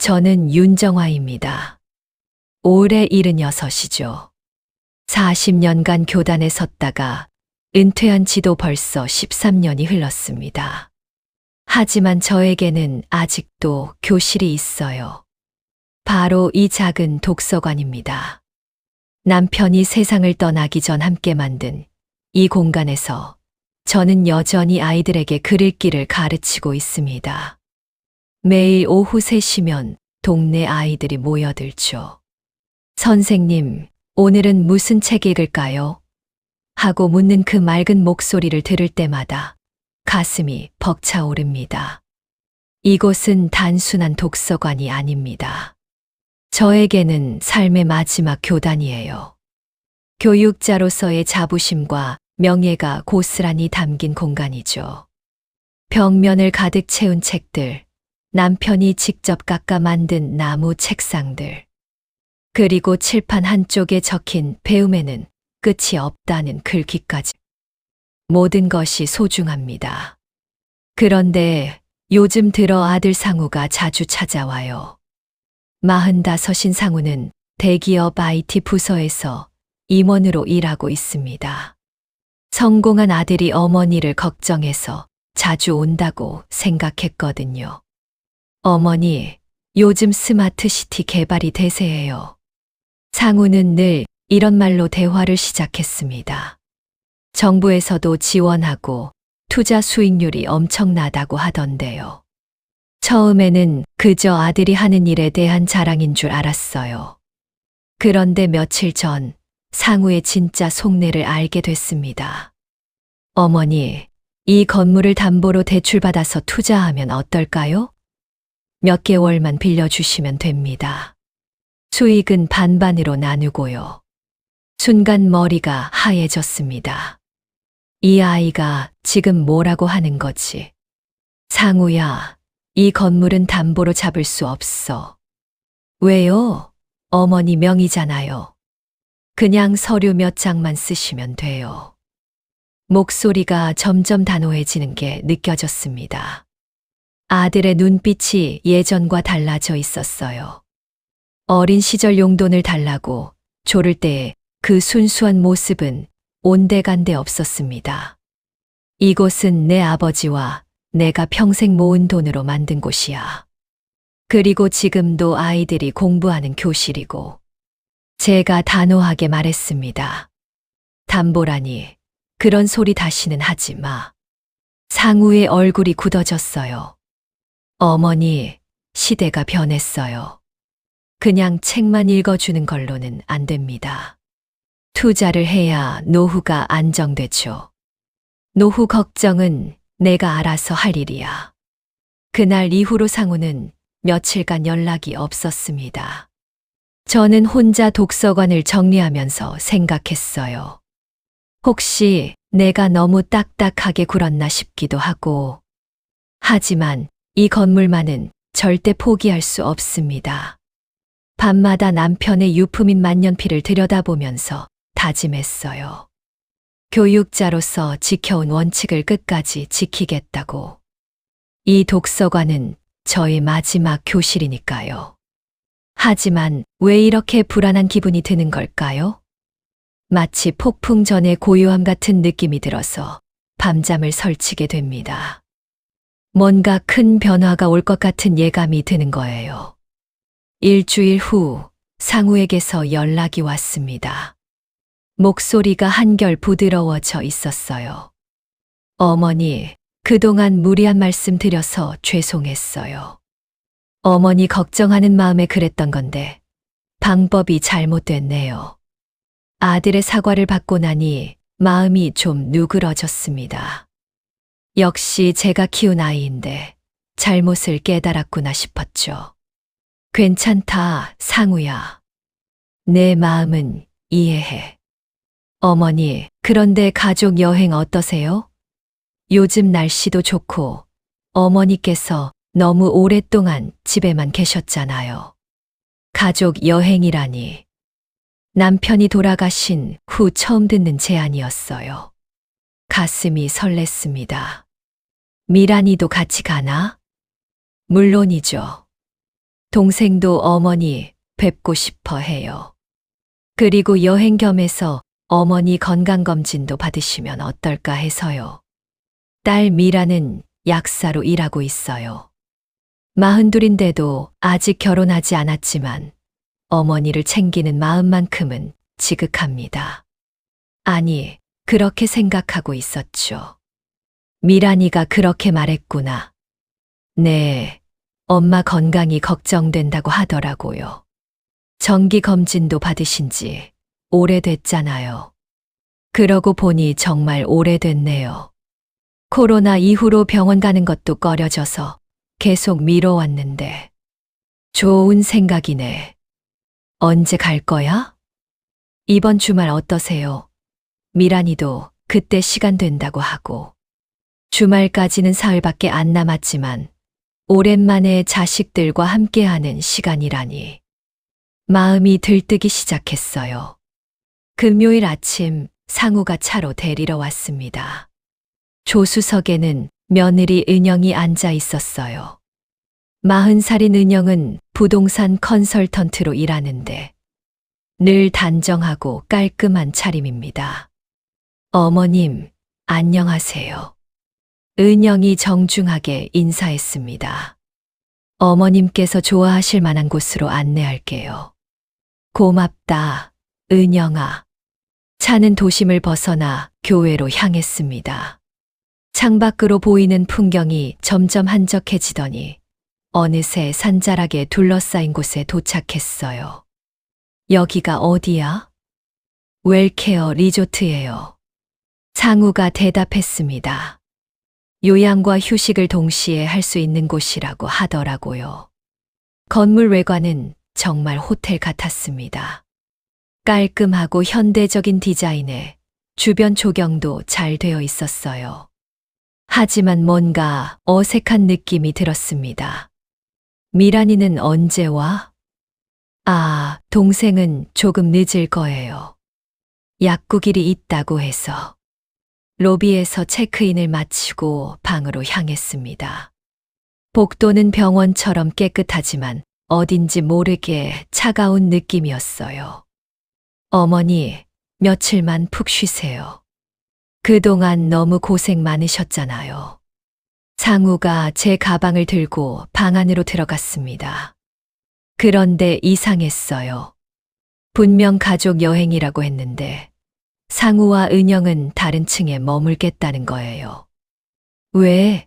저는 윤정화입니다. 올해 76이죠. 40년간 교단에 섰다가 은퇴한 지도 벌써 13년이 흘렀습니다. 하지만 저에게는 아직도 교실이 있어요. 바로 이 작은 독서관입니다. 남편이 세상을 떠나기 전 함께 만든 이 공간에서 저는 여전히 아이들에게 글 읽기를 가르치고 있습니다. 매일 오후 3시면 동네 아이들이 모여들죠. 선생님, 오늘은 무슨 책 읽을까요? 하고 묻는 그 맑은 목소리를 들을 때마다 가슴이 벅차오릅니다. 이곳은 단순한 독서관이 아닙니다. 저에게는 삶의 마지막 교단이에요. 교육자로서의 자부심과 명예가 고스란히 담긴 공간이죠. 벽면을 가득 채운 책들, 남편이 직접 깎아 만든 나무 책상들, 그리고 칠판 한쪽에 적힌 배움에는 끝이 없다는 글귀까지. 모든 것이 소중합니다. 그런데 요즘 들어 아들 상우가 자주 찾아와요. 45인 상우는 대기업 IT 부서에서 임원으로 일하고 있습니다. 성공한 아들이 어머니를 걱정해서 자주 온다고 생각했거든요. 어머니, 요즘 스마트시티 개발이 대세예요. 상우는 늘 이런 말로 대화를 시작했습니다. 정부에서도 지원하고 투자 수익률이 엄청나다고 하던데요. 처음에는 그저 아들이 하는 일에 대한 자랑인 줄 알았어요. 그런데 며칠 전 상우의 진짜 속내를 알게 됐습니다. 어머니, 이 건물을 담보로 대출받아서 투자하면 어떨까요? 몇 개월만 빌려주시면 됩니다. 수익은 반반으로 나누고요. 순간 머리가 하얘졌습니다. 이 아이가 지금 뭐라고 하는 거지? 상우야, 이 건물은 담보로 잡을 수 없어. 왜요? 어머니 명의잖아요. 그냥 서류 몇 장만 쓰시면 돼요. 목소리가 점점 단호해지는 게 느껴졌습니다. 아들의 눈빛이 예전과 달라져 있었어요. 어린 시절 용돈을 달라고 조를 때의 그 순수한 모습은 온데간데 없었습니다. 이곳은 내 아버지와 내가 평생 모은 돈으로 만든 곳이야. 그리고 지금도 아이들이 공부하는 교실이고. 제가 단호하게 말했습니다. 담보라니, 그런 소리 다시는 하지 마. 상우의 얼굴이 굳어졌어요. 어머니, 시대가 변했어요. 그냥 책만 읽어주는 걸로는 안 됩니다. 투자를 해야 노후가 안정되죠. 노후 걱정은 내가 알아서 할 일이야. 그날 이후로 상우는 며칠간 연락이 없었습니다. 저는 혼자 독서관을 정리하면서 생각했어요. 혹시 내가 너무 딱딱하게 굴었나 싶기도 하고. 하지만 이 건물만은 절대 포기할 수 없습니다. 밤마다 남편의 유품인 만년필을 들여다보면서 다짐했어요. 교육자로서 지켜온 원칙을 끝까지 지키겠다고. 이 독서관은 저의 마지막 교실이니까요. 하지만 왜 이렇게 불안한 기분이 드는 걸까요? 마치 폭풍 전의 고요함 같은 느낌이 들어서 밤잠을 설치게 됩니다. 뭔가 큰 변화가 올 것 같은 예감이 드는 거예요. 일주일 후 상우에게서 연락이 왔습니다. 목소리가 한결 부드러워져 있었어요. 어머니, 그동안 무리한 말씀 드려서 죄송했어요. 어머니 걱정하는 마음에 그랬던 건데 방법이 잘못됐네요. 아들의 사과를 받고 나니 마음이 좀 누그러졌습니다. 역시 제가 키운 아이인데 잘못을 깨달았구나 싶었죠. 괜찮다, 상우야. 내 마음은 이해해. 어머니, 그런데 가족 여행 어떠세요? 요즘 날씨도 좋고 어머니께서 너무 오랫동안 집에만 계셨잖아요. 가족 여행이라니. 남편이 돌아가신 후 처음 듣는 제안이었어요. 가슴이 설렜습니다. 미란이도 같이 가나? 물론이죠. 동생도 어머니 뵙고 싶어 해요. 그리고 여행 겸해서 어머니 건강검진도 받으시면 어떨까 해서요. 딸 미라는 약사로 일하고 있어요. 42인데도 아직 결혼하지 않았지만 어머니를 챙기는 마음만큼은 지극합니다. 아니, 그렇게 생각하고 있었죠. 미란이가 그렇게 말했구나. 네, 엄마 건강이 걱정된다고 하더라고요. 정기 검진도 받으신 지 오래됐잖아요. 그러고 보니 정말 오래됐네요. 코로나 이후로 병원 가는 것도 꺼려져서 계속 미뤄왔는데. 좋은 생각이네. 언제 갈 거야? 이번 주말 어떠세요? 미란이도 그때 시간 된다고 하고. 주말까지는 사흘밖에 안 남았지만 오랜만에 자식들과 함께하는 시간이라니. 마음이 들뜨기 시작했어요. 금요일 아침 상우가 차로 데리러 왔습니다. 조수석에는 며느리 은영이 앉아 있었어요. 40살인 은영은 부동산 컨설턴트로 일하는데 늘 단정하고 깔끔한 차림입니다. 어머님, 안녕하세요. 은영이 정중하게 인사했습니다. 어머님께서 좋아하실 만한 곳으로 안내할게요. 고맙다, 은영아. 차는 도심을 벗어나 교외로 향했습니다. 창밖으로 보이는 풍경이 점점 한적해지더니 어느새 산자락에 둘러싸인 곳에 도착했어요. 여기가 어디야? 웰케어 리조트예요. 상우가 대답했습니다. 요양과 휴식을 동시에 할 수 있는 곳이라고 하더라고요. 건물 외관은 정말 호텔 같았습니다. 깔끔하고 현대적인 디자인에 주변 조경도 잘 되어 있었어요. 하지만 뭔가 어색한 느낌이 들었습니다. 미란이는 언제 와? 아, 동생은 조금 늦을 거예요. 약국일이 있다고 해서. 로비에서 체크인을 마치고 방으로 향했습니다. 복도는 병원처럼 깨끗하지만 어딘지 모르게 차가운 느낌이었어요. 어머니, 며칠만 푹 쉬세요. 그동안 너무 고생 많으셨잖아요. 상우가 제 가방을 들고 방 안으로 들어갔습니다. 그런데 이상했어요. 분명 가족 여행이라고 했는데 상우와 은영은 다른 층에 머물겠다는 거예요. 왜?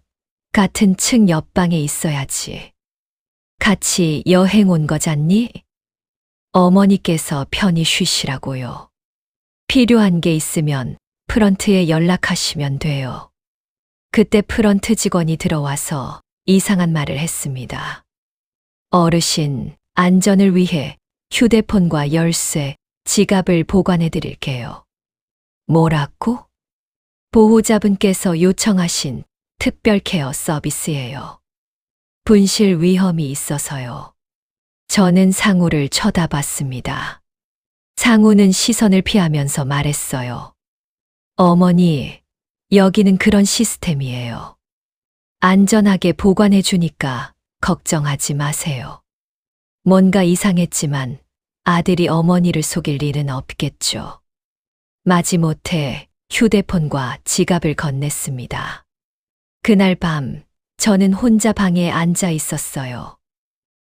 같은 층 옆방에 있어야지. 같이 여행 온 거잖니? 어머니께서 편히 쉬시라고요. 필요한 게 있으면 프런트에 연락하시면 돼요. 그때 프런트 직원이 들어와서 이상한 말을 했습니다. 어르신, 안전을 위해 휴대폰과 열쇠, 지갑을 보관해 드릴게요. 뭐라고? 보호자분께서 요청하신 특별 케어 서비스예요. 분실 위험이 있어서요. 저는 상우를 쳐다봤습니다. 상우는 시선을 피하면서 말했어요. 어머니, 여기는 그런 시스템이에요. 안전하게 보관해 주니까 걱정하지 마세요. 뭔가 이상했지만 아들이 어머니를 속일 일은 없겠죠. 마지못해 휴대폰과 지갑을 건넸습니다. 그날 밤 저는 혼자 방에 앉아 있었어요.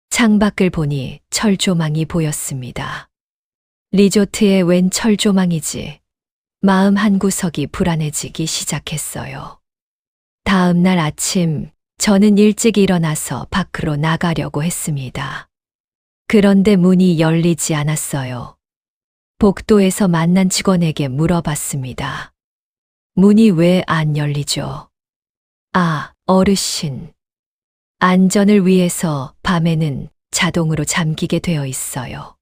창밖을 보니 철조망이 보였습니다. 리조트의 웬 철조망이지. 마음 한구석이 불안해지기 시작했어요. 다음 날 아침 저는 일찍 일어나서 밖으로 나가려고 했습니다. 그런데 문이 열리지 않았어요. 복도에서 만난 직원에게 물어봤습니다. 문이 왜 안 열리죠? 아, 어르신. 안전을 위해서 밤에는 자동으로 잠기게 되어 있어요.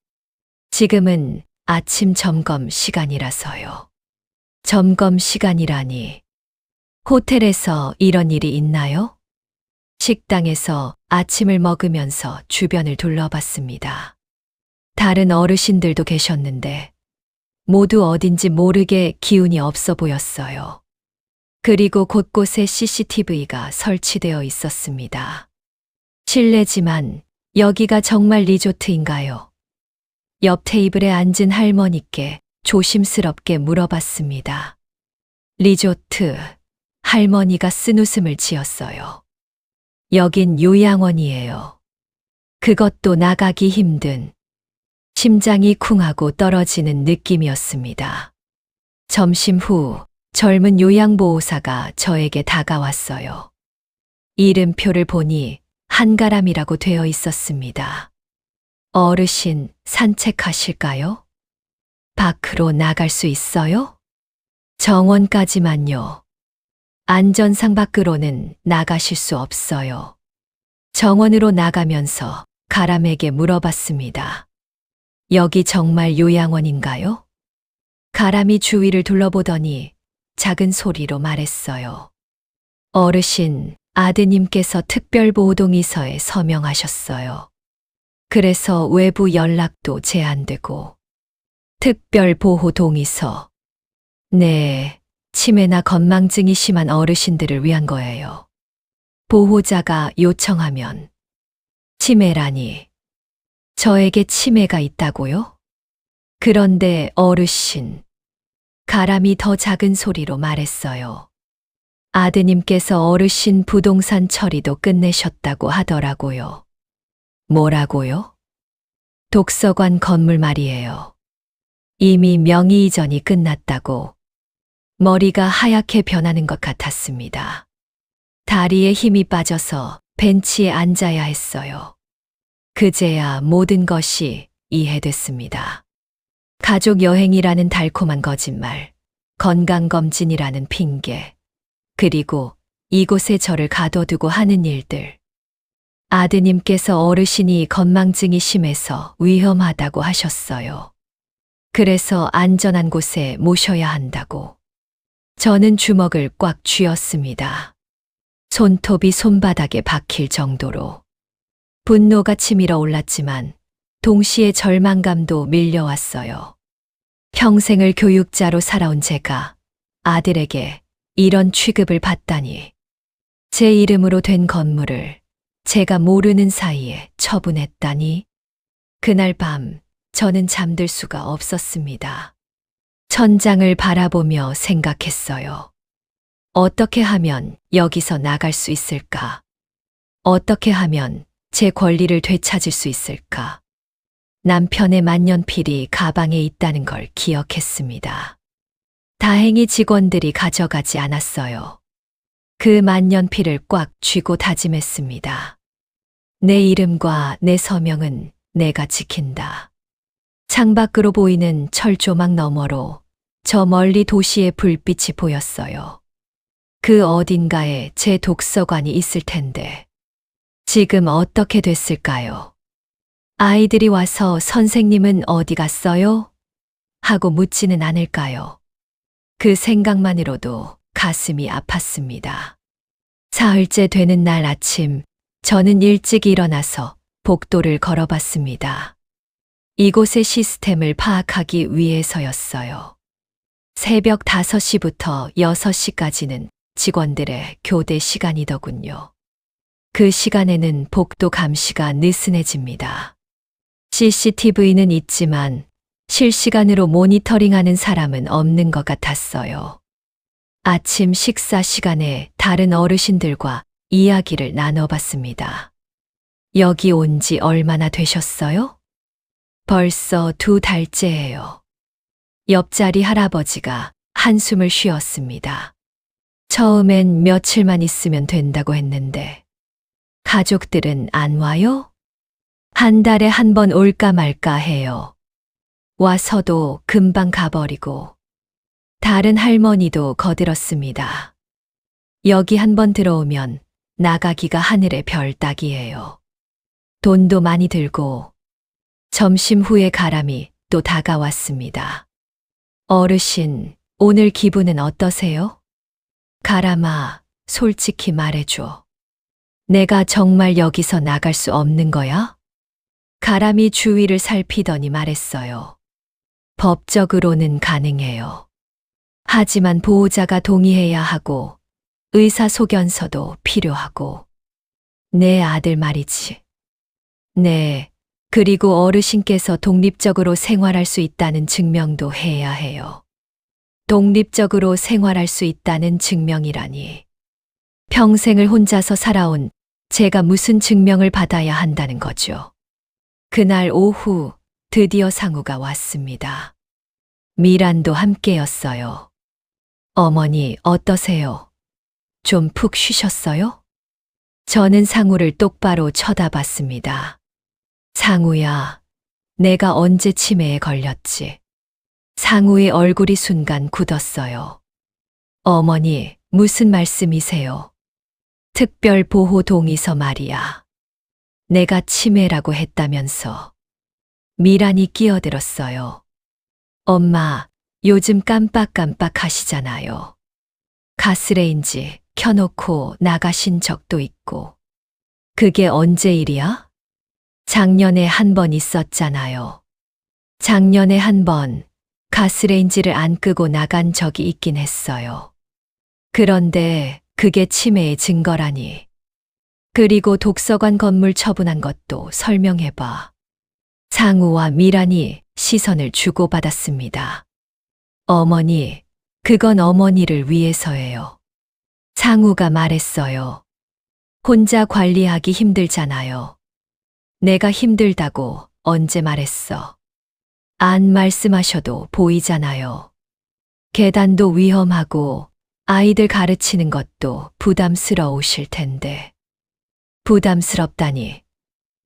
지금은 아침 점검 시간이라서요. 점검 시간이라니. 호텔에서 이런 일이 있나요? 식당에서 아침을 먹으면서 주변을 둘러봤습니다. 다른 어르신들도 계셨는데 모두 어딘지 모르게 기운이 없어 보였어요. 그리고 곳곳에 CCTV가 설치되어 있었습니다. 실례지만 여기가 정말 리조트인가요? 옆 테이블에 앉은 할머니께 조심스럽게 물어봤습니다. 리조트, 할머니가 쓴웃음을 지었어요. 여긴 요양원이에요. 그것도 나가기 힘든, 심장이 쿵하고 떨어지는 느낌이었습니다. 점심 후 젊은 요양보호사가 저에게 다가왔어요. 이름표를 보니 한가람이라고 되어 있었습니다. 어르신 산책하실까요? 밖으로 나갈 수 있어요? 정원까지만요. 안전상 밖으로는 나가실 수 없어요. 정원으로 나가면서 가람에게 물어봤습니다. 여기 정말 요양원인가요? 가람이 주위를 둘러보더니 작은 소리로 말했어요. 어르신, 아드님께서 특별보호동의서에 서명하셨어요. 그래서 외부 연락도 제한되고. 특별보호동의서. 네, 치매나 건망증이 심한 어르신들을 위한 거예요. 보호자가 요청하면. 치매라니. 저에게 치매가 있다고요? 그런데 어르신. 가람이 더 작은 소리로 말했어요. 아드님께서 어르신 부동산 처리도 끝내셨다고 하더라고요. 뭐라고요? 독서관 건물 말이에요. 이미 명의 이전이 끝났다고. 머리가 하얗게 변하는 것 같았습니다. 다리에 힘이 빠져서 벤치에 앉아야 했어요. 그제야 모든 것이 이해됐습니다. 가족 여행이라는 달콤한 거짓말, 건강검진이라는 핑계, 그리고 이곳에 저를 가둬두고 하는 일들. 아드님께서 어르신이 건망증이 심해서 위험하다고 하셨어요. 그래서 안전한 곳에 모셔야 한다고. 저는 주먹을 꽉 쥐었습니다. 손톱이 손바닥에 박힐 정도로. 분노가 치밀어 올랐지만 동시에 절망감도 밀려왔어요. 평생을 교육자로 살아온 제가 아들에게 이런 취급을 받다니. 제 이름으로 된 건물을 제가 모르는 사이에 처분했다니. 그날 밤 저는 잠들 수가 없었습니다. 천장을 바라보며 생각했어요. 어떻게 하면 여기서 나갈 수 있을까? 어떻게 하면 제 권리를 되찾을 수 있을까? 남편의 만년필이 가방에 있다는 걸 기억했습니다. 다행히 직원들이 가져가지 않았어요. 그 만년필을 꽉 쥐고 다짐했습니다. 내 이름과 내 서명은 내가 지킨다. 창밖으로 보이는 철조망 너머로 저 멀리 도시의 불빛이 보였어요. 그 어딘가에 제 독서관이 있을 텐데 지금 어떻게 됐을까요? 아이들이 와서 선생님은 어디 갔어요? 하고 묻지는 않을까요? 그 생각만으로도 가슴이 아팠습니다. 사흘째 되는 날 아침, 저는 일찍 일어나서 복도를 걸어봤습니다. 이곳의 시스템을 파악하기 위해서였어요. 새벽 5시부터 6시까지는 직원들의 교대 시간이더군요. 그 시간에는 복도 감시가 느슨해집니다. CCTV는 있지만 실시간으로 모니터링하는 사람은 없는 것 같았어요. 아침 식사 시간에 다른 어르신들과 이야기를 나눠봤습니다. 여기 온 지 얼마나 되셨어요? 벌써 2달째예요. 옆자리 할아버지가 한숨을 쉬었습니다. 처음엔 며칠만 있으면 된다고 했는데 가족들은 안 와요? 한 달에 한 번 올까 말까 해요. 와서도 금방 가버리고. 다른 할머니도 거들었습니다. 여기 한 번 들어오면 나가기가 하늘의 별 따기예요. 돈도 많이 들고. 점심 후에 가람이 또 다가왔습니다. 어르신, 오늘 기분은 어떠세요? 가람아, 솔직히 말해줘. 내가 정말 여기서 나갈 수 없는 거야? 가람이 주위를 살피더니 말했어요. 법적으로는 가능해요. 하지만 보호자가 동의해야 하고 의사소견서도 필요하고. 내 아들 말이지. 네. 그리고 어르신께서 독립적으로 생활할 수 있다는 증명도 해야 해요. 독립적으로 생활할 수 있다는 증명이라니. 평생을 혼자서 살아온 제가 무슨 증명을 받아야 한다는 거죠. 그날 오후 드디어 상우가 왔습니다. 미란도 함께였어요. 어머니, 어떠세요? 좀 푹 쉬셨어요? 저는 상우를 똑바로 쳐다봤습니다. 상우야, 내가 언제 치매에 걸렸지? 상우의 얼굴이 순간 굳었어요. 어머니, 무슨 말씀이세요? 특별 보호 동의서 말이야. 내가 치매라고 했다면서. 미란이 끼어들었어요. 엄마, 요즘 깜빡깜빡 하시잖아요. 가스레인지 켜놓고 나가신 적도 있고. 그게 언제 일이야? 작년에 한 번 있었잖아요. 작년에 한 번 가스레인지를 안 끄고 나간 적이 있긴 했어요. 그런데 그게 치매의 증거라니. 그리고 독서관 건물 처분한 것도 설명해봐. 상우와 미란이 시선을 주고받았습니다. 어머니, 그건 어머니를 위해서예요. 상우가 말했어요. 혼자 관리하기 힘들잖아요. 내가 힘들다고 언제 말했어? 안 말씀하셔도 보이잖아요. 계단도 위험하고 아이들 가르치는 것도 부담스러우실 텐데. 부담스럽다니.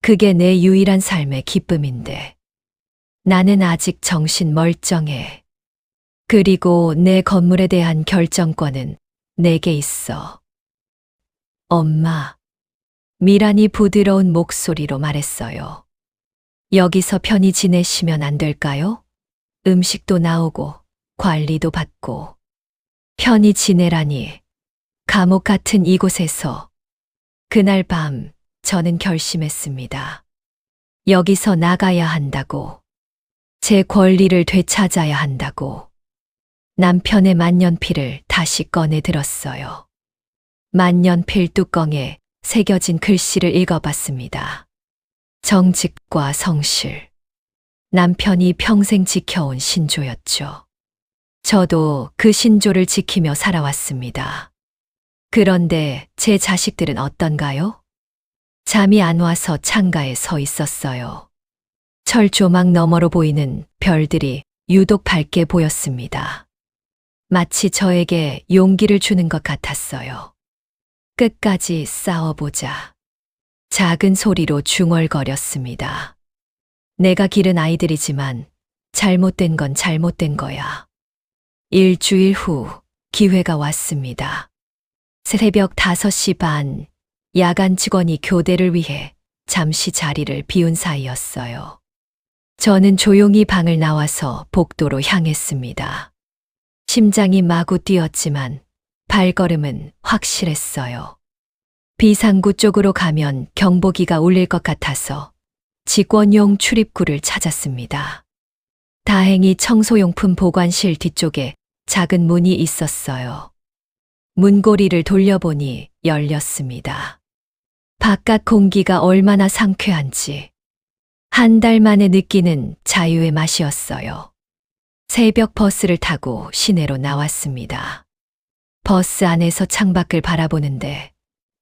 그게 내 유일한 삶의 기쁨인데. 나는 아직 정신 멀쩡해. 그리고 내 건물에 대한 결정권은 내게 있어. 엄마. 미란이 부드러운 목소리로 말했어요. 여기서 편히 지내시면 안 될까요? 음식도 나오고 관리도 받고. 편히 지내라니. 감옥 같은 이곳에서. 그날 밤 저는 결심했습니다. 여기서 나가야 한다고. 제 권리를 되찾아야 한다고. 남편의 만년필을 다시 꺼내 들었어요. 만년필 뚜껑에 새겨진 글씨를 읽어봤습니다. 정직과 성실. 남편이 평생 지켜온 신조였죠. 저도 그 신조를 지키며 살아왔습니다. 그런데 제 자식들은 어떤가요? 잠이 안 와서 창가에 서 있었어요. 철조망 너머로 보이는 별들이 유독 밝게 보였습니다. 마치 저에게 용기를 주는 것 같았어요. 끝까지 싸워보자. 작은 소리로 중얼거렸습니다. 내가 기른 아이들이지만 잘못된 건 잘못된 거야. 일주일 후 기회가 왔습니다. 새벽 5시 반, 야간 직원이 교대를 위해 잠시 자리를 비운 사이였어요. 저는 조용히 방을 나와서 복도로 향했습니다. 심장이 마구 뛰었지만 발걸음은 확실했어요. 비상구 쪽으로 가면 경보기가 울릴 것 같아서 직원용 출입구를 찾았습니다. 다행히 청소용품 보관실 뒤쪽에 작은 문이 있었어요. 문고리를 돌려보니 열렸습니다. 바깥 공기가 얼마나 상쾌한지 한 달 만에 느끼는 자유의 맛이었어요. 새벽 버스를 타고 시내로 나왔습니다. 버스 안에서 창밖을 바라보는데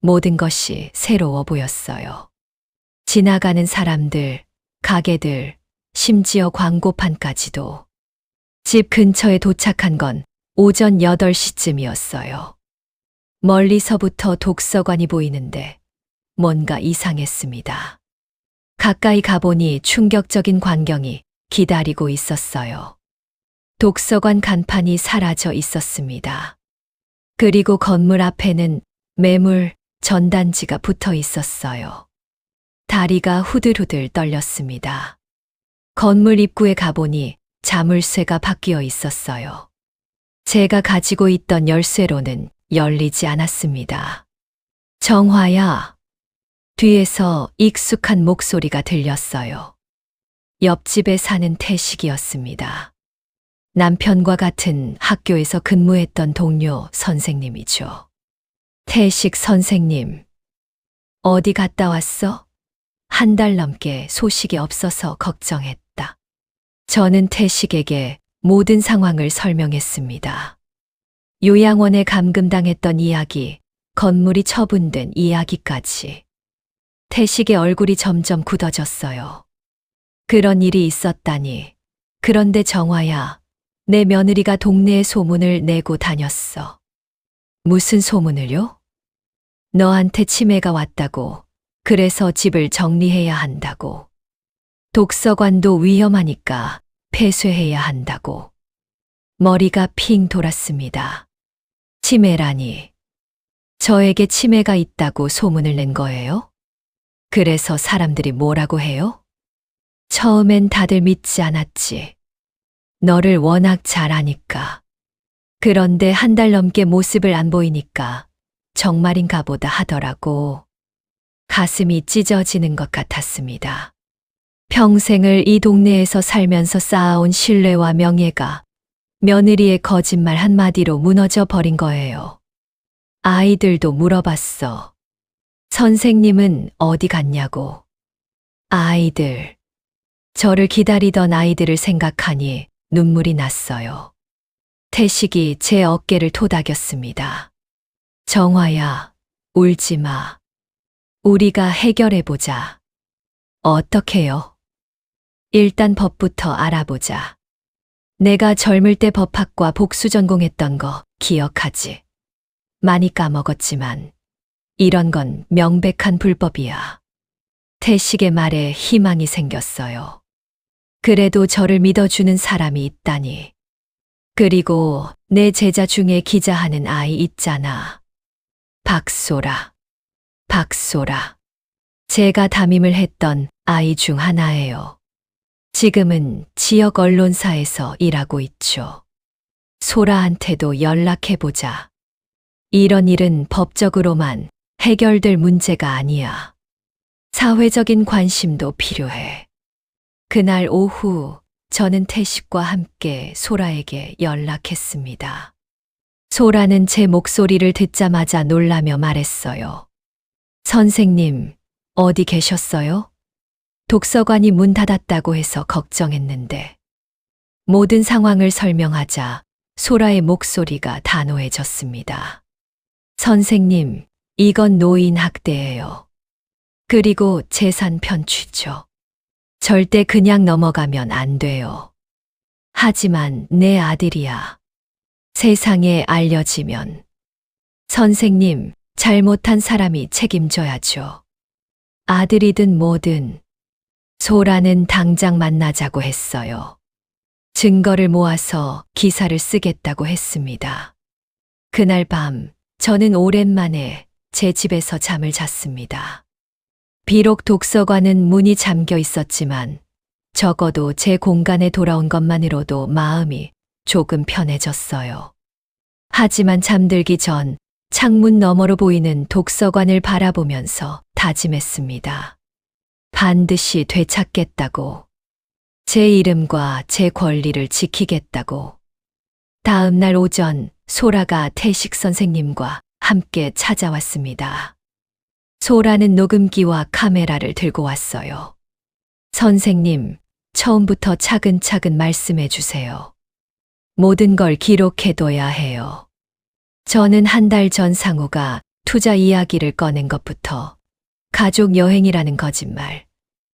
모든 것이 새로워 보였어요. 지나가는 사람들, 가게들, 심지어 광고판까지도. 집 근처에 도착한 건 오전 8시쯤이었어요. 멀리서부터 독서관이 보이는데 뭔가 이상했습니다. 가까이 가보니 충격적인 광경이 기다리고 있었어요. 독서관 간판이 사라져 있었습니다. 그리고 건물 앞에는 매물 전단지가 붙어 있었어요. 다리가 후들후들 떨렸습니다. 건물 입구에 가보니 자물쇠가 바뀌어 있었어요. 제가 가지고 있던 열쇠로는 열리지 않았습니다. 정화야. 뒤에서 익숙한 목소리가 들렸어요. 옆집에 사는 태식이었습니다. 남편과 같은 학교에서 근무했던 동료 선생님이죠. 태식 선생님, 어디 갔다 왔어? 한 달 넘게 소식이 없어서 걱정했다. 저는 태식에게 모든 상황을 설명했습니다. 요양원에 감금당했던 이야기, 건물이 처분된 이야기까지. 태식의 얼굴이 점점 굳어졌어요. 그런 일이 있었다니. 그런데 정화야, 내 며느리가 동네에 소문을 내고 다녔어. 무슨 소문을요? 너한테 치매가 왔다고. 그래서 집을 정리해야 한다고. 독서관도 위험하니까 폐쇄해야 한다고. 머리가 핑 돌았습니다. 치매라니. 저에게 치매가 있다고 소문을 낸 거예요? 그래서 사람들이 뭐라고 해요? 처음엔 다들 믿지 않았지. 너를 워낙 잘 아니까. 그런데 한 달 넘게 모습을 안 보이니까 정말인가 보다 하더라고. 가슴이 찢어지는 것 같았습니다. 평생을 이 동네에서 살면서 쌓아온 신뢰와 명예가 며느리의 거짓말 한마디로 무너져 버린 거예요. 아이들도 물어봤어. 선생님은 어디 갔냐고. 아이들. 저를 기다리던 아이들을 생각하니 눈물이 났어요. 태식이 제 어깨를 토닥였습니다. 정화야, 울지 마. 우리가 해결해보자. 어떻게요? 일단 법부터 알아보자. 내가 젊을 때 법학과 복수 전공했던 거 기억하지? 많이 까먹었지만 이런 건 명백한 불법이야. 태식의 말에 희망이 생겼어요. 그래도 저를 믿어주는 사람이 있다니. 그리고 내 제자 중에 기자하는 아이 있잖아. 박소라. 박소라. 제가 담임을 했던 아이 중 하나예요. 지금은 지역 언론사에서 일하고 있죠. 소라한테도 연락해보자. 이런 일은 법적으로만 해결될 문제가 아니야. 사회적인 관심도 필요해. 그날 오후 저는 태식과 함께 소라에게 연락했습니다. 소라는 제 목소리를 듣자마자 놀라며 말했어요. 선생님, 어디 계셨어요? 독서관이 문 닫았다고 해서 걱정했는데. 모든 상황을 설명하자 소라의 목소리가 단호해졌습니다. 선생님, 이건 노인 학대예요. 그리고 재산 편취죠. 절대 그냥 넘어가면 안 돼요. 하지만 내 아들이야. 세상에 알려지면. 선생님, 잘못한 사람이 책임져야죠. 아들이든 뭐든. 소라는 당장 만나자고 했어요. 증거를 모아서 기사를 쓰겠다고 했습니다. 그날 밤, 저는 오랜만에 제 집에서 잠을 잤습니다. 비록 독서관은 문이 잠겨 있었지만 적어도 제 공간에 돌아온 것만으로도 마음이 조금 편해졌어요. 하지만 잠들기 전 창문 너머로 보이는 독서관을 바라보면서 다짐했습니다. 반드시 되찾겠다고. 제 이름과 제 권리를 지키겠다고. 다음 날 오전 소라가 태식 선생님과 함께 찾아왔습니다. 소라는 녹음기와 카메라를 들고 왔어요. 선생님, 처음부터 차근차근 말씀해 주세요. 모든 걸 기록해둬야 해요. 저는 한 달 전 상우가 투자 이야기를 꺼낸 것부터 가족 여행이라는 거짓말,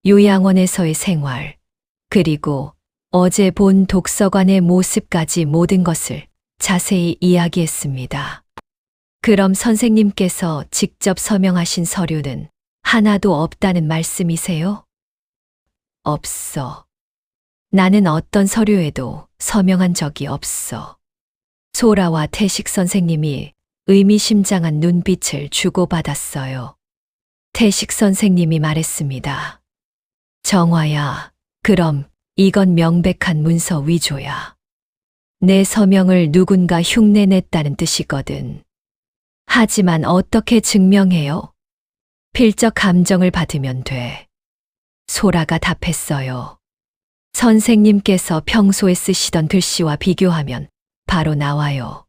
요양원에서의 생활, 그리고 어제 본 독서관의 모습까지 모든 것을 자세히 이야기했습니다. 그럼 선생님께서 직접 서명하신 서류는 하나도 없다는 말씀이세요? 없어. 나는 어떤 서류에도 서명한 적이 없어. 소라와 태식 선생님이 의미심장한 눈빛을 주고받았어요. 태식 선생님이 말했습니다. 정화야, 그럼 이건 명백한 문서 위조야. 내 서명을 누군가 흉내냈다는 뜻이거든. 하지만 어떻게 증명해요? 필적 감정을 받으면 돼. 소라가 답했어요. 선생님께서 평소에 쓰시던 글씨와 비교하면 바로 나와요.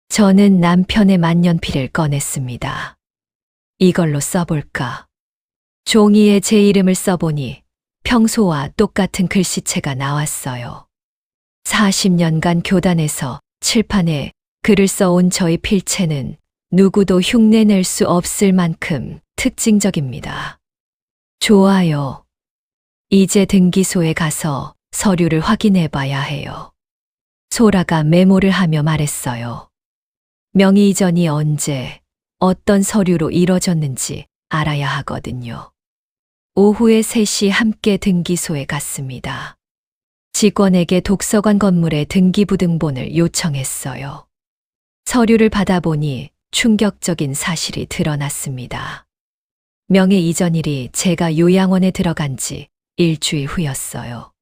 저는 남편의 만년필을 꺼냈습니다. 이걸로 써볼까? 종이에 제 이름을 써보니 평소와 똑같은 글씨체가 나왔어요. 40년간 교단에서 칠판에 글을 써온 저의 필체는 누구도 흉내낼 수 없을 만큼 특징적입니다. 좋아요. 이제 등기소에 가서 서류를 확인해 봐야 해요. 소라가 메모를 하며 말했어요. 명의 이전이 언제, 어떤 서류로 이뤄졌는지 알아야 하거든요. 오후에 셋이 함께 등기소에 갔습니다. 직원에게 독서관 건물의 등기부등본을 요청했어요. 서류를 받아보니 충격적인 사실이 드러났습니다. 명의 이전일이 제가 요양원에 들어간 지 일주일 후였어요.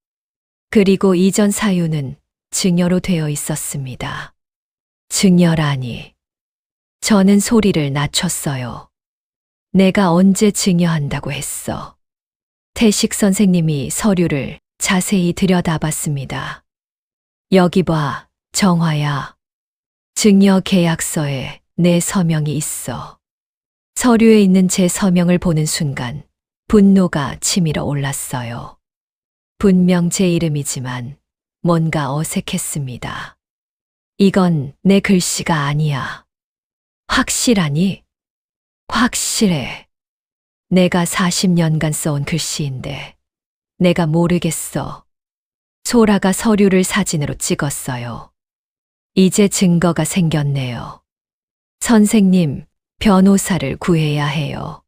그리고 이전 사유는 증여로 되어 있었습니다. 증여라니. 저는 소리를 낮췄어요. 내가 언제 증여한다고 했어? 태식 선생님이 서류를 자세히 들여다봤습니다. 여기 봐, 정화야. 증여 계약서에 내 서명이 있어. 서류에 있는 제 서명을 보는 순간 분노가 치밀어 올랐어요. 분명 제 이름이지만 뭔가 어색했습니다. 이건 내 글씨가 아니야. 확실하니? 확실해. 내가 40년간 써온 글씨인데 내가 모르겠어. 소라가 서류를 사진으로 찍었어요. 이제 증거가 생겼네요. 선생님, 변호사를 구해야 해요.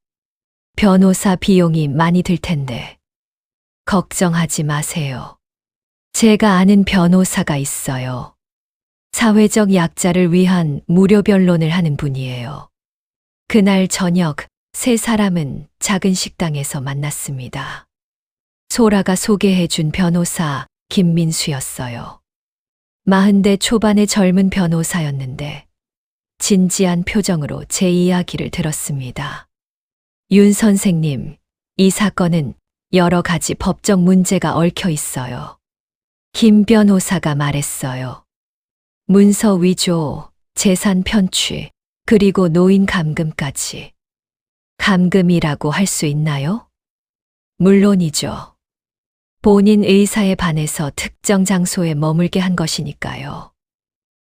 변호사 비용이 많이 들 텐데. 걱정하지 마세요. 제가 아는 변호사가 있어요. 사회적 약자를 위한 무료 변론을 하는 분이에요. 그날 저녁 세 사람은 작은 식당에서 만났습니다. 소라가 소개해준 변호사 김민수였어요. 40대 초반의 젊은 변호사였는데 진지한 표정으로 제 이야기를 들었습니다. 윤 선생님, 이 사건은 여러 가지 법적 문제가 얽혀 있어요. 김 변호사가 말했어요. 문서 위조, 재산 편취, 그리고 노인 감금까지. 감금이라고 할 수 있나요? 물론이죠. 본인 의사에 반해서 특정 장소에 머물게 한 것이니까요.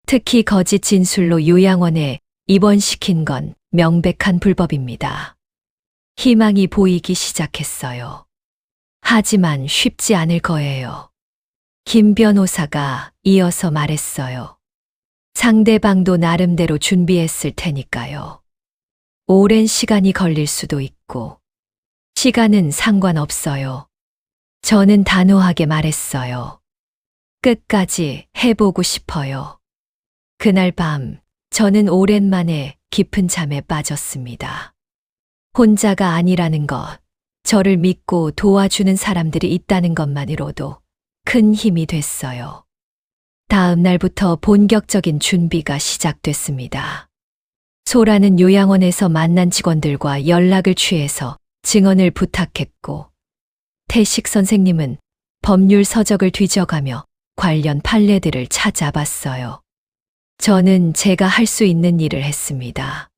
특히 거짓 진술로 요양원에 입원시킨 건 명백한 불법입니다. 희망이 보이기 시작했어요. 하지만 쉽지 않을 거예요. 김 변호사가 이어서 말했어요. 상대방도 나름대로 준비했을 테니까요. 오랜 시간이 걸릴 수도 있고, 시간은 상관없어요. 저는 단호하게 말했어요. 끝까지 해보고 싶어요. 그날 밤, 저는 오랜만에 깊은 잠에 빠졌습니다. 혼자가 아니라는 것, 저를 믿고 도와주는 사람들이 있다는 것만으로도 큰 힘이 됐어요. 다음 날부터 본격적인 준비가 시작됐습니다. 소라는 요양원에서 만난 직원들과 연락을 취해서 증언을 부탁했고, 태식 선생님은 법률 서적을 뒤져가며 관련 판례들을 찾아봤어요. 저는 제가 할 수 있는 일을 했습니다.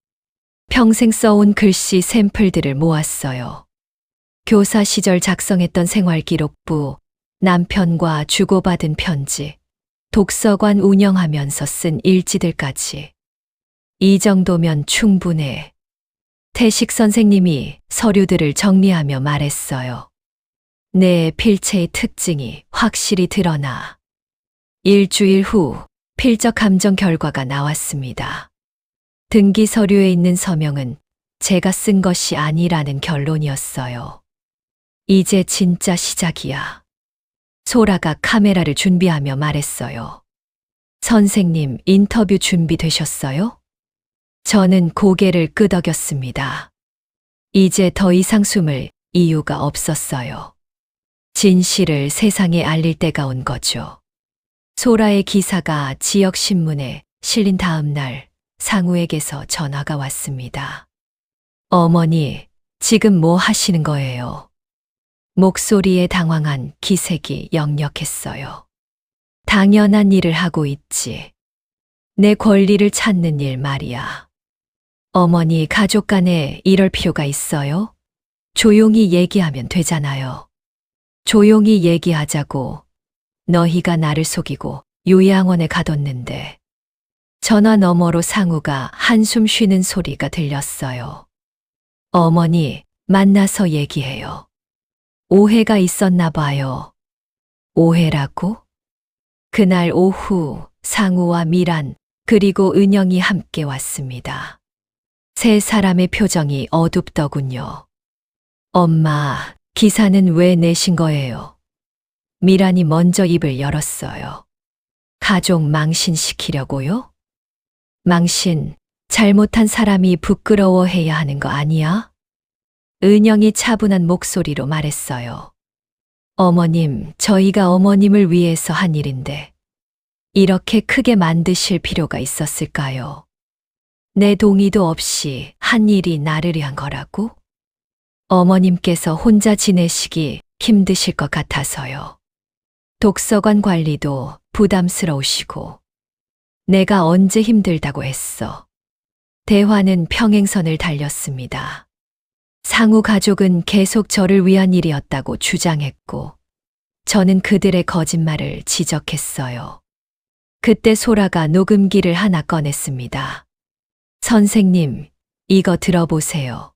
평생 써온 글씨 샘플들을 모았어요. 교사 시절 작성했던 생활기록부, 남편과 주고받은 편지, 독서관 운영하면서 쓴 일지들까지. 이 정도면 충분해. 태식 선생님이 서류들을 정리하며 말했어요. 내 필체의 특징이 확실히 드러나. 일주일 후 필적 감정 결과가 나왔습니다. 등기 서류에 있는 서명은 제가 쓴 것이 아니라는 결론이었어요. 이제 진짜 시작이야. 소라가 카메라를 준비하며 말했어요. 선생님, 인터뷰 준비되셨어요? 저는 고개를 끄덕였습니다. 이제 더 이상 숨을 이유가 없었어요. 진실을 세상에 알릴 때가 온 거죠. 소라의 기사가 지역신문에 실린 다음 날 상우에게서 전화가 왔습니다. 어머니, 지금 뭐 하시는 거예요? 목소리에 당황한 기색이 역력했어요. 당연한 일을 하고 있지. 내 권리를 찾는 일 말이야. 어머니, 가족 간에 이럴 필요가 있어요? 조용히 얘기하면 되잖아요. 조용히 얘기하자고 너희가 나를 속이고 요양원에 가뒀는데 전화 너머로 상우가 한숨 쉬는 소리가 들렸어요. 어머니, 만나서 얘기해요. 오해가 있었나 봐요. 오해라고? 그날 오후 상우와 미란 그리고 은영이 함께 왔습니다. 세 사람의 표정이 어둡더군요. 엄마, 기사는 왜 내신 거예요? 미란이 먼저 입을 열었어요. 가족 망신시키려고요? 망신, 잘못한 사람이 부끄러워해야 하는 거 아니야? 은영이 차분한 목소리로 말했어요. 어머님, 저희가 어머님을 위해서 한 일인데 이렇게 크게 만드실 필요가 있었을까요? 내 동의도 없이 한 일이 나를 위한 거라고? 어머님께서 혼자 지내시기 힘드실 것 같아서요. 독서관 관리도 부담스러우시고 내가 언제 힘들다고 했어. 대화는 평행선을 달렸습니다. 상우 가족은 계속 저를 위한 일이었다고 주장했고 저는 그들의 거짓말을 지적했어요. 그때 소라가 녹음기를 하나 꺼냈습니다. 선생님, 이거 들어보세요.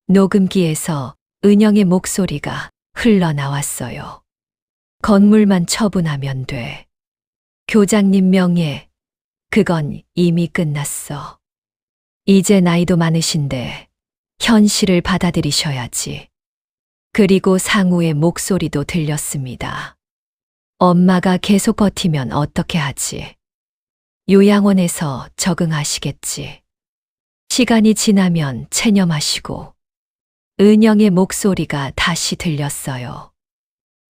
녹음기에서 은영의 목소리가 흘러나왔어요. 건물만 처분하면 돼. 교장님 명예, 그건 이미 끝났어. 이제 나이도 많으신데 현실을 받아들이셔야지. 그리고 상우의 목소리도 들렸습니다. 엄마가 계속 버티면 어떻게 하지? 요양원에서 적응하시겠지. 시간이 지나면 체념하시고. 은영의 목소리가 다시 들렸어요.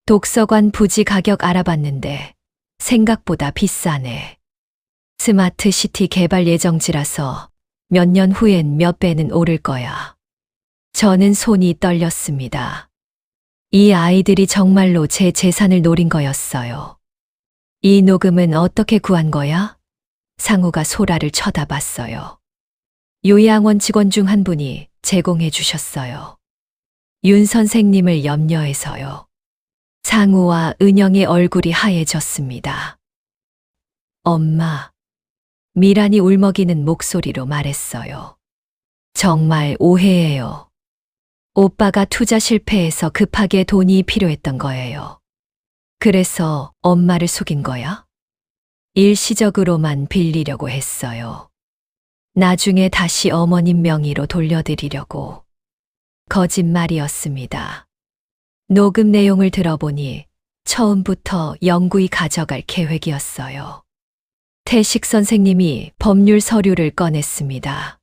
독서관 부지 가격 알아봤는데 생각보다 비싸네. 스마트 시티 개발 예정지라서 몇 년 후엔 몇 배는 오를 거야. 저는 손이 떨렸습니다. 이 아이들이 정말로 제 재산을 노린 거였어요. 이 녹음은 어떻게 구한 거야? 상우가 소라를 쳐다봤어요. 요양원 직원 중 한 분이 제공해 주셨어요. 윤 선생님을 염려해서요. 상우와 은영의 얼굴이 하얘졌습니다. 엄마, 미란이 울먹이는 목소리로 말했어요. 정말 오해예요. 오빠가 투자 실패해서 급하게 돈이 필요했던 거예요. 그래서 엄마를 속인 거야? 일시적으로만 빌리려고 했어요. 나중에 다시 어머님 명의로 돌려드리려고. 거짓말이었습니다. 녹음 내용을 들어보니 처음부터 영구히 가져갈 계획이었어요. 태식 선생님이 법률 서류를 꺼냈습니다.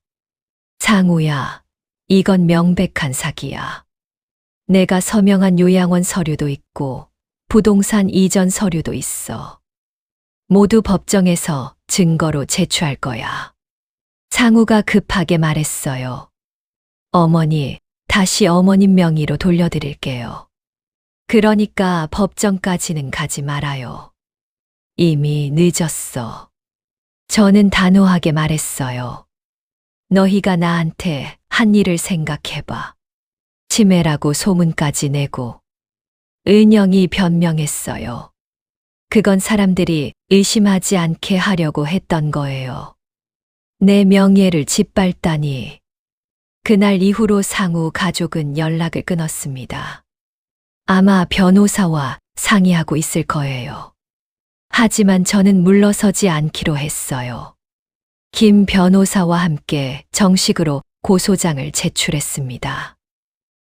상우야, 이건 명백한 사기야. 내가 서명한 요양원 서류도 있고 부동산 이전 서류도 있어. 모두 법정에서 증거로 제출할 거야. 상우가 급하게 말했어요. 어머니, 다시 어머님 명의로 돌려드릴게요. 그러니까 법정까지는 가지 말아요. 이미 늦었어. 저는 단호하게 말했어요. 너희가 나한테 한 일을 생각해봐. 치매라고 소문까지 내고. 은영이 변명했어요. 그건 사람들이 의심하지 않게 하려고 했던 거예요. 내 명예를 짓밟다니. 그날 이후로 상우 가족은 연락을 끊었습니다. 아마 변호사와 상의하고 있을 거예요. 하지만 저는 물러서지 않기로 했어요. 김 변호사와 함께 정식으로 고소장을 제출했습니다.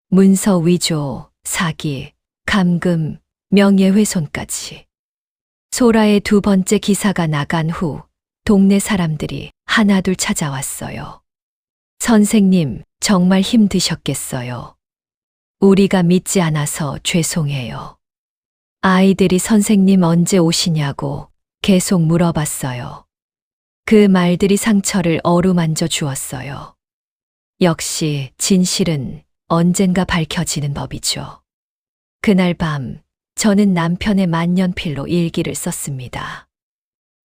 문서 위조, 사기, 감금, 명예훼손까지. 소라의 두 번째 기사가 나간 후 동네 사람들이 하나둘 찾아왔어요. 선생님, 정말 힘드셨겠어요. 우리가 믿지 않아서 죄송해요. 아이들이 선생님 언제 오시냐고 계속 물어봤어요. 그 말들이 상처를 어루만져 주었어요. 역시 진실은 언젠가 밝혀지는 법이죠. 그날 밤 저는 남편의 만년필로 일기를 썼습니다.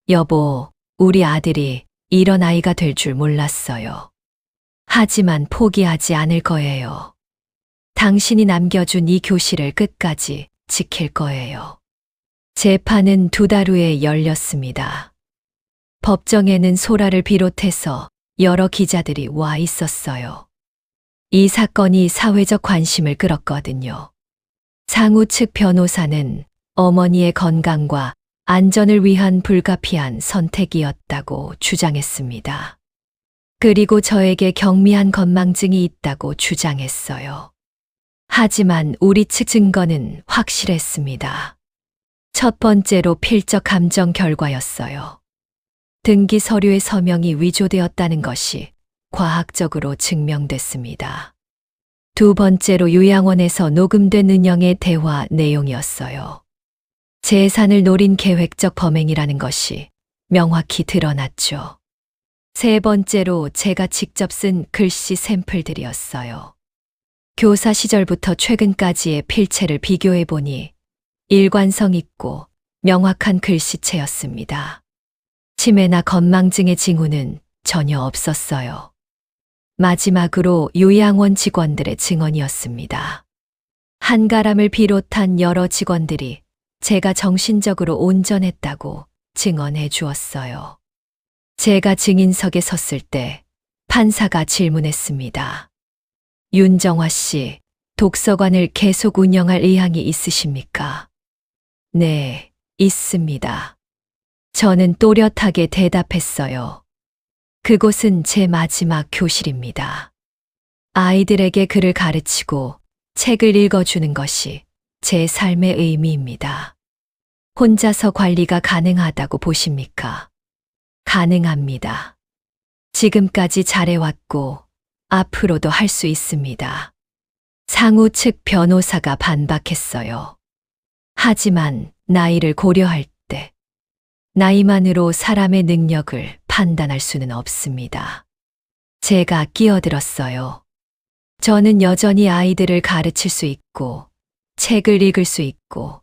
여보, 우리 아들이 이런 아이가 될 줄 몰랐어요. 하지만 포기하지 않을 거예요. 당신이 남겨준 이 교실을 끝까지 지킬 거예요. 재판은 2달 후에 열렸습니다. 법정에는 소라를 비롯해서 여러 기자들이 와 있었어요. 이 사건이 사회적 관심을 끌었거든요. 상우 측 변호사는 어머니의 건강과 안전을 위한 불가피한 선택이었다고 주장했습니다. 그리고 저에게 경미한 건망증이 있다고 주장했어요. 하지만 우리 측 증거는 확실했습니다. 첫 번째로 필적 감정 결과였어요. 등기 서류의 서명이 위조되었다는 것이 과학적으로 증명됐습니다. 두 번째로 요양원에서 녹음된 은영의 대화 내용이었어요. 재산을 노린 계획적 범행이라는 것이 명확히 드러났죠. 세 번째로 제가 직접 쓴 글씨 샘플들이었어요. 교사 시절부터 최근까지의 필체를 비교해 보니 일관성 있고 명확한 글씨체였습니다. 치매나 건망증의 징후는 전혀 없었어요. 마지막으로 요양원 직원들의 증언이었습니다. 한가람을 비롯한 여러 직원들이 제가 정신적으로 온전했다고 증언해 주었어요. 제가 증인석에 섰을 때 판사가 질문했습니다. 윤정화 씨, 독서관을 계속 운영할 의향이 있으십니까? 네, 있습니다. 저는 또렷하게 대답했어요. 그곳은 제 마지막 교실입니다. 아이들에게 글을 가르치고 책을 읽어주는 것이 제 삶의 의미입니다. 혼자서 관리가 가능하다고 보십니까? 가능합니다. 지금까지 잘해왔고 앞으로도 할 수 있습니다. 상우 측 변호사가 반박했어요. 하지만 나이를 고려할 때 나이만으로 사람의 능력을 판단할 수는 없습니다. 제가 끼어들었어요. 저는 여전히 아이들을 가르칠 수 있고 책을 읽을 수 있고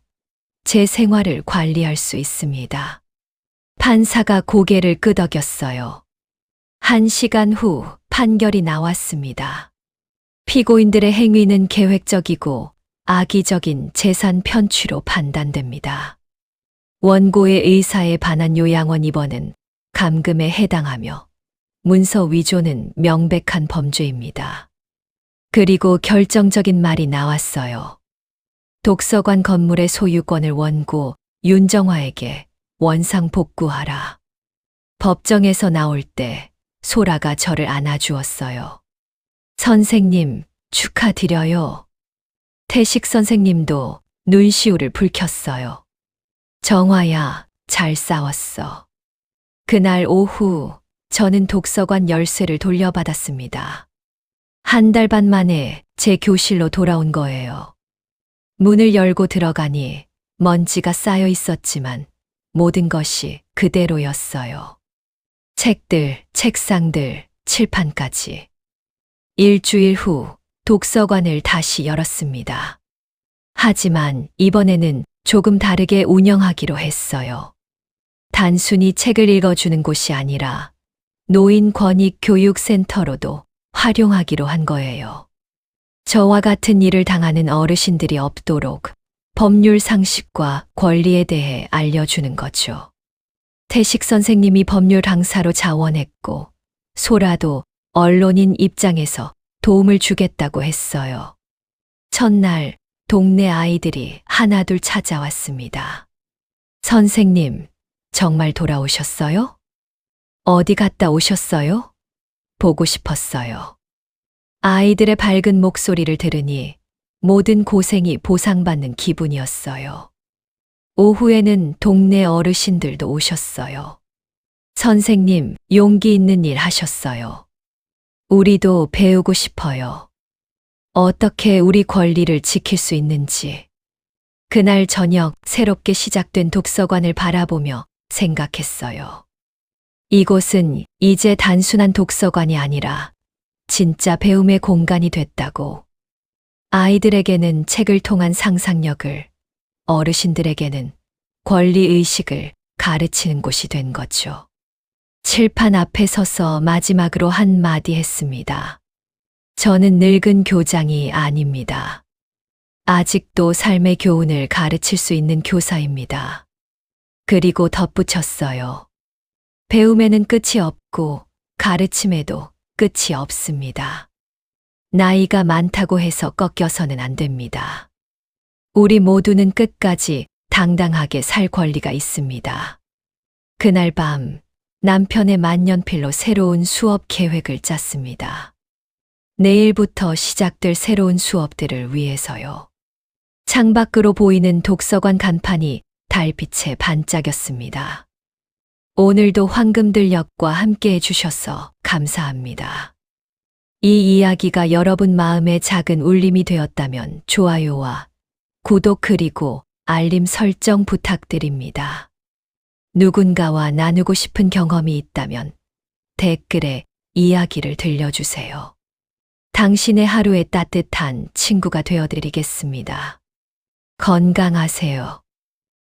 제 생활을 관리할 수 있습니다. 판사가 고개를 끄덕였어요. 1시간 후 판결이 나왔습니다. 피고인들의 행위는 계획적이고 악의적인 재산 편취로 판단됩니다. 원고의 의사에 반한 요양원 입원은 감금에 해당하며 문서 위조는 명백한 범죄입니다. 그리고 결정적인 말이 나왔어요. 독서관 건물의 소유권을 원고 윤정화에게 원상 복구하라. 법정에서 나올 때 소라가 저를 안아주었어요. 선생님, 축하드려요. 태식 선생님도 눈시울을 붉혔어요. 정화야, 잘 싸웠어. 그날 오후 저는 독서관 열쇠를 돌려받았습니다. 1달 반 만에 제 교실로 돌아온 거예요. 문을 열고 들어가니 먼지가 쌓여 있었지만 모든 것이 그대로였어요. 책들, 책상들, 칠판까지. 일주일 후 독서관을 다시 열었습니다. 하지만 이번에는 조금 다르게 운영하기로 했어요. 단순히 책을 읽어주는 곳이 아니라 노인 권익 교육센터로도 활용하기로 한 거예요. 저와 같은 일을 당하는 어르신들이 없도록 법률 상식과 권리에 대해 알려주는 거죠. 태식 선생님이 법률 강사로 자원했고 소라도 언론인 입장에서 도움을 주겠다고 했어요. 첫날 동네 아이들이 하나둘 찾아왔습니다. 선생님, 정말 돌아오셨어요? 어디 갔다 오셨어요? 보고 싶었어요. 아이들의 밝은 목소리를 들으니 모든 고생이 보상받는 기분이었어요. 오후에는 동네 어르신들도 오셨어요. 선생님, 용기 있는 일 하셨어요. 우리도 배우고 싶어요. 어떻게 우리 권리를 지킬 수 있는지. 그날 저녁 새롭게 시작된 독서관을 바라보며 생각했어요. 이곳은 이제 단순한 독서관이 아니라 진짜 배움의 공간이 됐다고. 아이들에게는 책을 통한 상상력을, 어르신들에게는 권리의식을 가르치는 곳이 된 거죠. 칠판 앞에 서서 마지막으로 한마디 했습니다. 저는 늙은 교장이 아닙니다. 아직도 삶의 교훈을 가르칠 수 있는 교사입니다. 그리고 덧붙였어요. 배움에는 끝이 없고 가르침에도 끝이 없습니다. 나이가 많다고 해서 꺾여서는 안 됩니다. 우리 모두는 끝까지 당당하게 살 권리가 있습니다. 그날 밤 남편의 만년필로 새로운 수업 계획을 짰습니다. 내일부터 시작될 새로운 수업들을 위해서요. 창밖으로 보이는 독서관 간판이 달빛에 반짝였습니다. 오늘도 황금들녘과 함께 해주셔서 감사합니다. 이 이야기가 여러분 마음에 작은 울림이 되었다면 좋아요와 구독 그리고 알림 설정 부탁드립니다. 누군가와 나누고 싶은 경험이 있다면 댓글에 이야기를 들려주세요. 당신의 하루에 따뜻한 친구가 되어드리겠습니다. 건강하세요.